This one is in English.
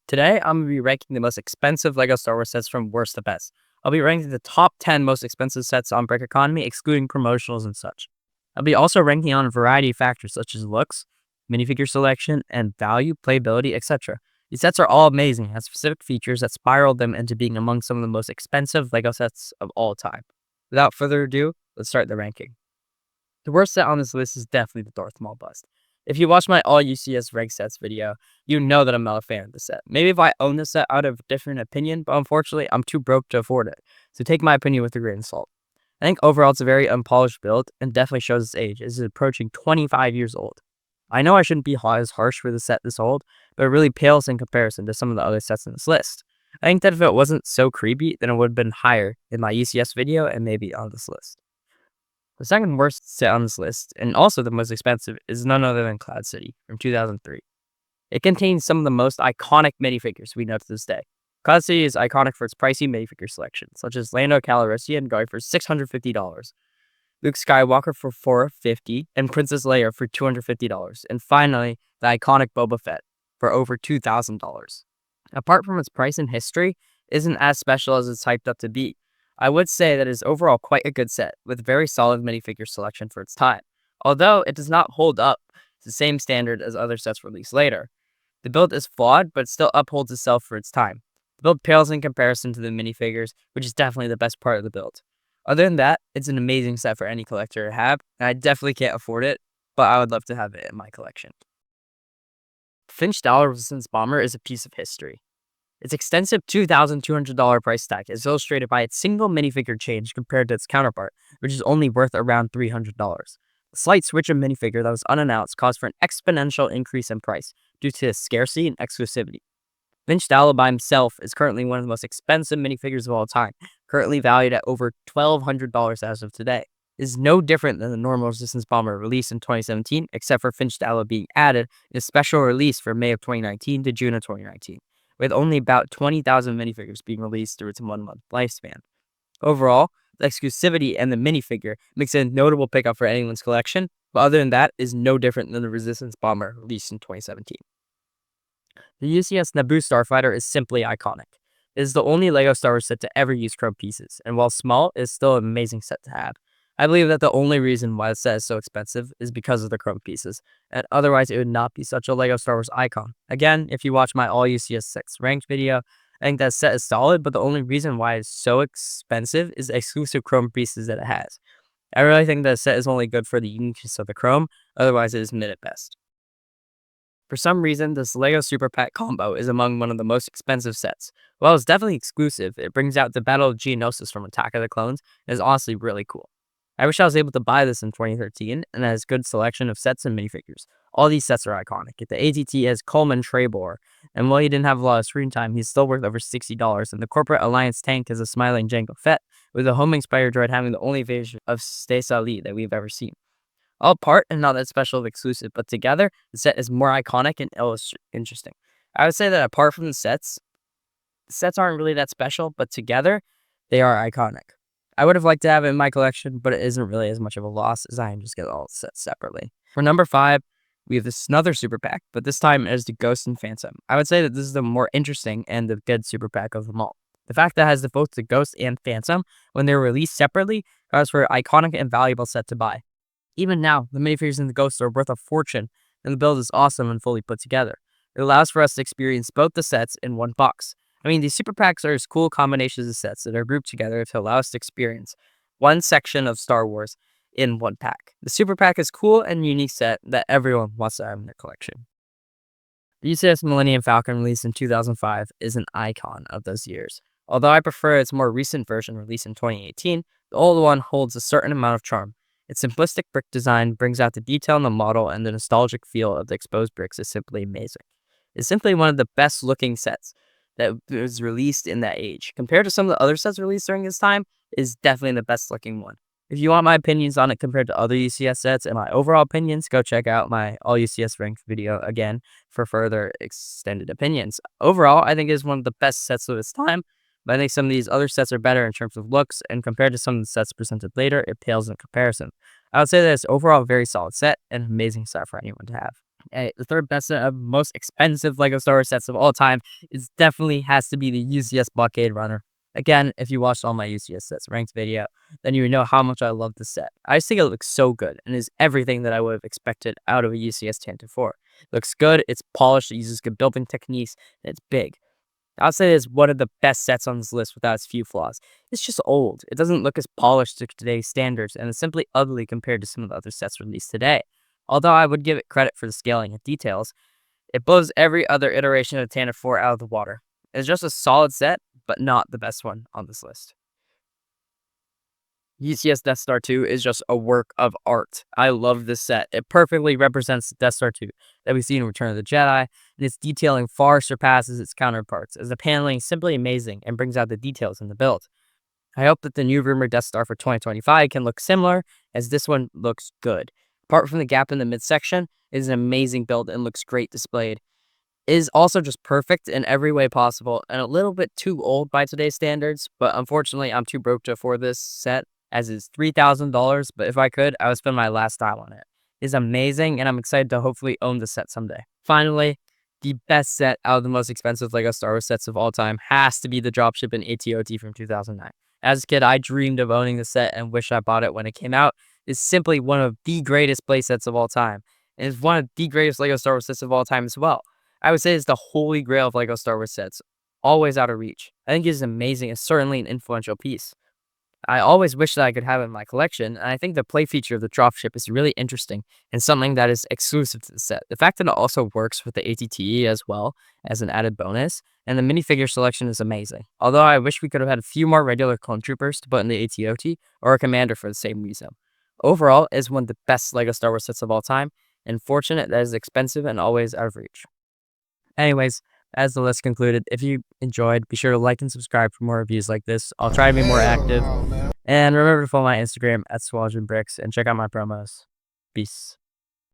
Today, I'm going to be ranking the most expensive LEGO Star Wars sets from worst to best. I'll be ranking the top 10 most expensive sets on Brick Economy, excluding promotionals and such. I'll be also ranking on a variety of factors such as looks, minifigure selection, and value, playability, etc. These sets are all amazing and have specific features that spiral them into being among some of the most expensive LEGO sets of all time. Without further ado, let's start the ranking. The worst set on this list is definitely the Darth Maul bust. If you watch my all UCS rank sets video, you know that I'm not a fan of the set. Maybe if I own the set, I'd have a different opinion, but unfortunately, I'm too broke to afford it. So take my opinion with a grain of salt. I think overall it's a very unpolished build and definitely shows its age, as it's approaching 25 years old. I know I shouldn't be as harsh for the set this old, but it really pales in comparison to some of the other sets in this list. I think that if it wasn't so creepy, then it would have been higher in my UCS video and maybe on this list. The second worst set on this list, and also the most expensive, is none other than Cloud City from 2003. It contains some of the most iconic minifigures we know to this day. Cloud City is iconic for its pricey minifigure selection, such as Lando Calrissian going for $650, Luke Skywalker for $450, and Princess Leia for $250, and finally, the iconic Boba Fett for over $2,000. Apart from its price and history, it isn't as special as it's hyped up to be. I would say that it is overall quite a good set, with very solid minifigure selection for its time, although it does not hold up to the same standard as other sets released later. The build is flawed, but it still upholds itself for its time. The build pales in comparison to the minifigures, which is definitely the best part of the build. Other than that, it's an amazing set for any collector to have, and I definitely can't afford it, but I would love to have it in my collection. Finch Dollar Resistance Bomber is a piece of history. Its extensive $2,200 price tag is illustrated by its single minifigure change compared to its counterpart, which is only worth around $300. A slight switch of minifigure that was unannounced caused for an exponential increase in price due to its scarcity and exclusivity. Finch Dollar by himself is currently one of the most expensive minifigures of all time, currently valued at over $1,200 as of today. It is no different than the normal Resistance Bomber released in 2017, except for Finch Dollar being added in a special release from May of 2019 to June of 2019. With only about 20,000 minifigures being released through its 1-month lifespan. Overall, the exclusivity and the minifigure makes it a notable pickup for anyone's collection, but other than that, is no different than the Resistance Bomber released in 2017. The UCS Naboo Starfighter is simply iconic. It is the only LEGO Star Wars set to ever use chrome pieces, and while small, it is still an amazing set to have. I believe that the only reason why the set is so expensive is because of the chrome pieces, and otherwise it would not be such a LEGO Star Wars icon. Again, if you watch my all UCS 6 ranked video, I think that set is solid, but the only reason why it's so expensive is the exclusive chrome pieces that it has. I really think that the set is only good for the uniqueness of the chrome, otherwise it is mid at best. For some reason, this LEGO Super Pack combo is among one of the most expensive sets. While it's definitely exclusive, it brings out the Battle of Geonosis from Attack of the Clones, and is honestly really cool. I wish I was able to buy this in 2013, and it has a good selection of sets and minifigures. All these sets are iconic. The ATT has Coleman Trebor, and while he didn't have a lot of screen time, he's still worth over $60, and the Corporate Alliance tank is a smiling Jango Fett, with the homing Spire droid having the only version of Stasa Lee that we've ever seen. All apart and not that special of exclusive, but together, the set is more iconic and interesting. I would say that apart from the sets aren't really that special, but together, they are iconic. I would have liked to have it in my collection, but it isn't really as much of a loss as I am just getting all the sets separately. For number 5, we have this another super pack, but this time it is the Ghost and Phantom. I would say that this is the more interesting and the good super pack of them all. The fact that it has both the Ghost and Phantom, when they're released separately, allows for an iconic and valuable set to buy. Even now, the minifigures in the Ghost are worth a fortune, and the build is awesome and fully put together. It allows for us to experience both the sets in one box. I mean, these super packs are as cool combinations of sets that are grouped together to allow us to experience one section of Star Wars in one pack. The super pack is cool and unique set that everyone wants to have in their collection. The UCS Millennium Falcon released in 2005 is an icon of those years. Although I prefer its more recent version released in 2018, the old one holds a certain amount of charm. Its simplistic brick design brings out the detail in the model, and the nostalgic feel of the exposed bricks is simply amazing. It's simply one of the best looking sets that was released in that age. Compared to some of the other sets released during this time, is definitely the best looking one. If you want my opinions on it compared to other UCS sets and my overall opinions, go check out my all UCS ranked video again for further extended opinions. Overall, I think it is one of the best sets of its time, but I think some of these other sets are better in terms of looks, and compared to some of the sets presented later, it pales in comparison. I would say that it's overall a very solid set and an amazing set for anyone to have. The third best set of most expensive LEGO Star Wars sets of all time is definitely has to be the UCS Blockade Runner. Again, if you watched all my UCS sets ranked video, then you would know how much I love the set. I just think it looks so good and is everything that I would have expected out of a UCS Tantive 4. It looks good, it's polished, it uses good building techniques, and it's big. I'll say it's one of the best sets on this list without its few flaws. It's just old. It doesn't look as polished to today's standards, and it's simply ugly compared to some of the other sets released today. Although I would give it credit for the scaling and details, it blows every other iteration of Tantive 4 out of the water. It's just a solid set, but not the best one on this list. UCS Death Star 2 is just a work of art. I love this set. It perfectly represents the Death Star 2 that we see in Return of the Jedi, and its detailing far surpasses its counterparts, as the paneling is simply amazing and brings out the details in the build. I hope that the new rumored Death Star for 2025 can look similar, as this one looks good. Apart from the gap in the midsection, it is an amazing build and looks great displayed. It is also just perfect in every way possible and a little bit too old by today's standards, but unfortunately I'm too broke to afford this set, as it's $3,000, but if I could, I would spend my last dime on it. It's amazing, and I'm excited to hopefully own the set someday. Finally, the best set out of the most expensive LEGO Star Wars sets of all time has to be the dropship in AT-OT from 2009. As a kid, I dreamed of owning the set and wish I bought it when it came out. It's simply one of the greatest playsets of all time, and it's one of the greatest LEGO Star Wars sets of all time as well. I would say it's the holy grail of LEGO Star Wars sets, always out of reach. I think it is amazing and certainly an influential piece. I always wish that I could have it in my collection, and I think the play feature of the dropship is really interesting and something that is exclusive to the set. The fact that it also works with the ATTE as well as an added bonus, and the minifigure selection is amazing. Although I wish we could have had a few more regular clone troopers to put in the AT-OT or a commander for the same reason. Overall, it is one of the best LEGO Star Wars sets of all time, and fortunate that it is expensive and always out of reach. Anyways, as the list concluded, if you enjoyed, be sure to like and subscribe for more reviews like this. I'll try to be more active. And remember to follow my Instagram at squadronbricks and check out my promos. Peace.